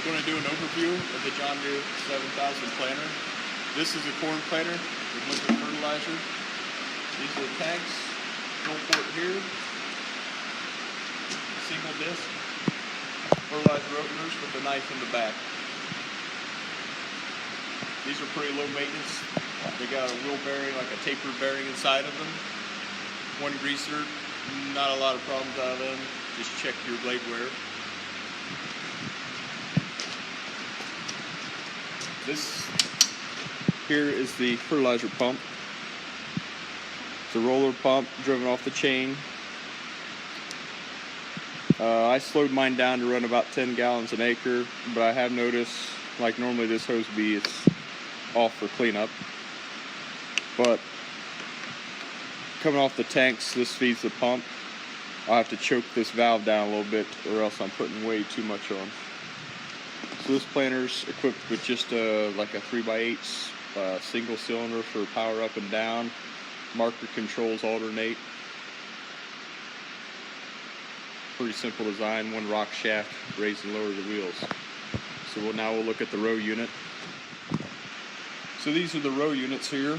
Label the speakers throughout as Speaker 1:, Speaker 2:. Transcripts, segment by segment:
Speaker 1: We're going to do an overview of the John Deere 7000 planter. This is a corn planter with liquid fertilizer. These are the tanks. Full port here. Single disc. Fertilizer openers with a knife in the back. These are pretty low maintenance. They got a wheel bearing, like a taper bearing inside of them. One greaser. Not a lot of problems out of them. Just check your blade wear. This here is the fertilizer pump. It's a roller pump driven off the chain. I slowed mine down to run about 10 gallons an acre, but I have noticed, like normally this hose bee is off for cleanup. But coming off the tanks, this feeds the pump. I'll have to choke this valve down a little bit, or else I'm putting way too much on. So this planter's equipped with just like a 3x8 single cylinder for power up and down. Marker controls alternate. Pretty simple design. One rock shaft raises and lowers the wheels. So now we'll look at the row unit. So these are the row units here.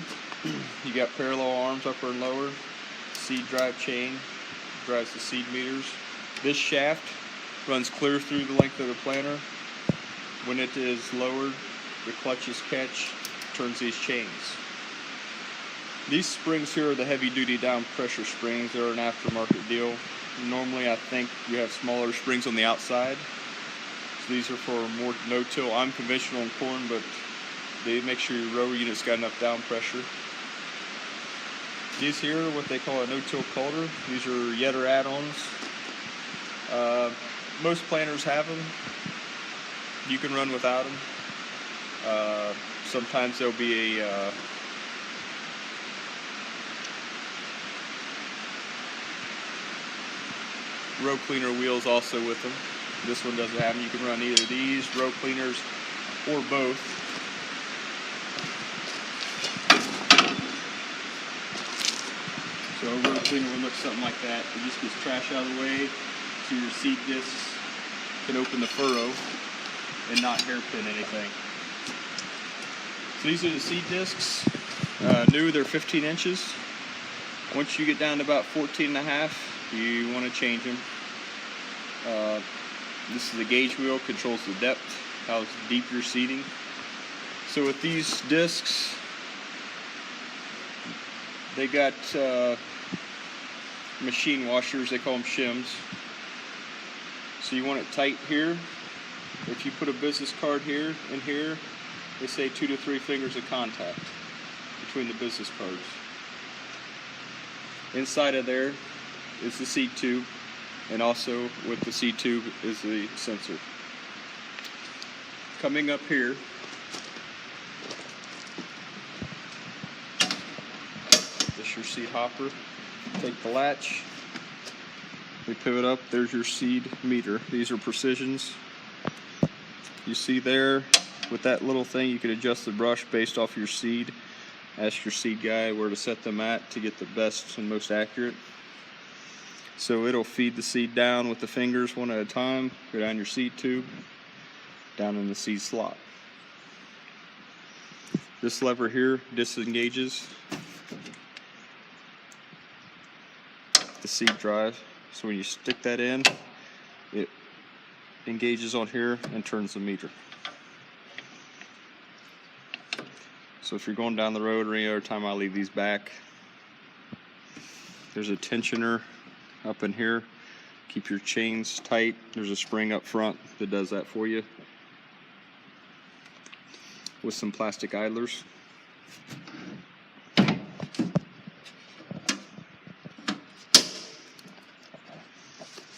Speaker 1: You got parallel arms, upper and lower. Seed drive chain drives the seed meters. This shaft runs clear through the length of the planter. When it is lowered, the clutches catch, turns these chains. These springs here are the heavy-duty down pressure springs. They're an aftermarket deal. Normally, I think you have smaller springs on the outside. So these are for more no-till. I'm conventional in corn, but they make sure your row unit's got enough down pressure. These here are what they call a no-till coulter. These are Yetter add-ons. Most planters have them. You can run without them. Sometimes there'll be a row cleaner wheels also with them. This one doesn't have them. You can run either these, row cleaners, or both. So a row cleaner would look something like that. It just gets trash out of the way so your seed discs can open the furrow and not hairpin anything. So these are the seed discs. New, they're 15 inches. Once you get down to about 14.5, you want to change them. This is the gauge wheel, controls the depth, how deep you're seeding. So with these discs, they got machine washers, they call them shims. So you want it tight here. If you put a business card here and here, they say 2 to 3 fingers of contact between the business cards. Inside of there is the seed tube, and also with the seed tube is the sensor. Coming up here, this is your seed hopper. Take the latch, we pivot up, there's your seed meter. These are precisions. You see there, with that little thing, you can adjust the brush based off your seed. Ask your seed guy where to set them at to get the best and most accurate. So it'll feed the seed down with the fingers one at a time, go down your seed tube, down in the seed slot. This lever here disengages the seed drive. So when you stick that in, it engages on here and turns the meter. So if you're going down the road or any other time, I leave these back. There's a tensioner up in here. Keep your chains tight. There's a spring up front that does that for you, with some plastic idlers.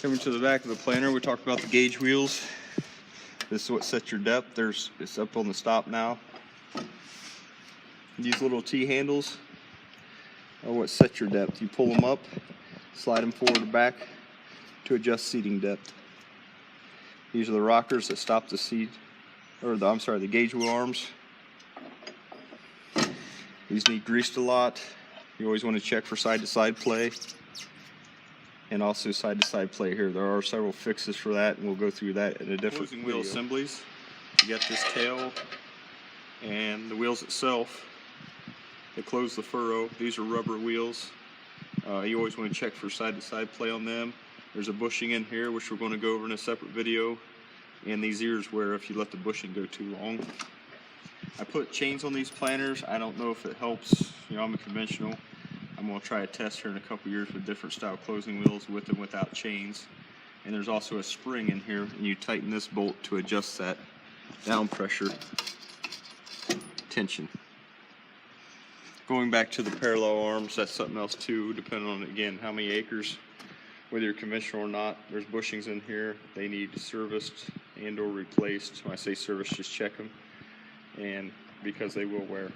Speaker 1: Coming to the back of the planter, we talked about the gauge wheels. This is what sets your depth. It's up on the stop now. These little T handles are what set your depth. You pull them up, slide them forward or back to adjust seeding depth. These are the rockers that stop the seed, or the gauge wheel arms. These need greased a lot. You always want to check for side-to-side play. and also side-to-side play here. There are several fixes for that, and we'll go through that in a different video. Wheel assemblies. You got this tail and the wheels itself that close the furrow. These are rubber wheels. You always want to check for side-to-side play on them. There's a bushing in here, which we're going to go over in a separate video, and these ears wear if you let the bushing go too long. I put chains on these planters. I don't know if it helps. You know, I'm a conventional. I'm going to try a test here in a couple years with different style closing wheels with and without chains. And there's also a spring in here, and you tighten this bolt to adjust that down pressure tension. Going back to the parallel arms, that's something else too, depending on, again, how many acres, whether you're conventional or not. There's bushings in here. They need serviced and or replaced. When I say serviced, just check them, and because they will wear.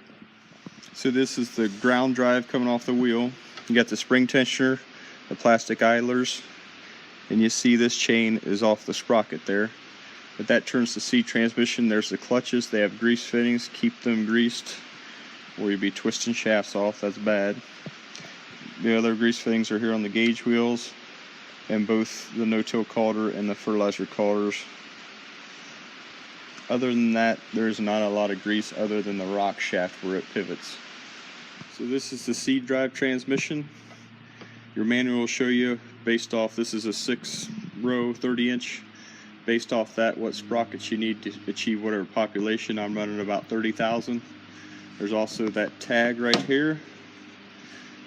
Speaker 1: So this is the ground drive coming off the wheel. You got the spring tensioner, the plastic idlers, and you see this chain is off the sprocket there. But that turns the C transmission. There's the clutches. They have grease fittings. Keep them greased, or you'd be twisting shafts off. That's bad. The other grease fittings are here on the gauge wheels, and both the no-till coulter and the fertilizer coulters. Other than that, there's not a lot of grease other than the rock shaft where it pivots. So this is the seed drive transmission. Your manual will show you based off, this is a 6-row 30-inch. Based off that, what sprockets you need to achieve whatever population. I'm running about 30,000. There's also that tag right here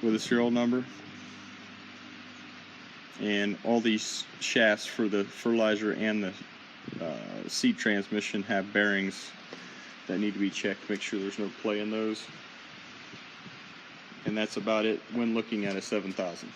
Speaker 1: with a serial number. And all these shafts for the fertilizer and the seed transmission have bearings that need to be checked. Make sure there's no play in those. And that's about it when looking at a 7000.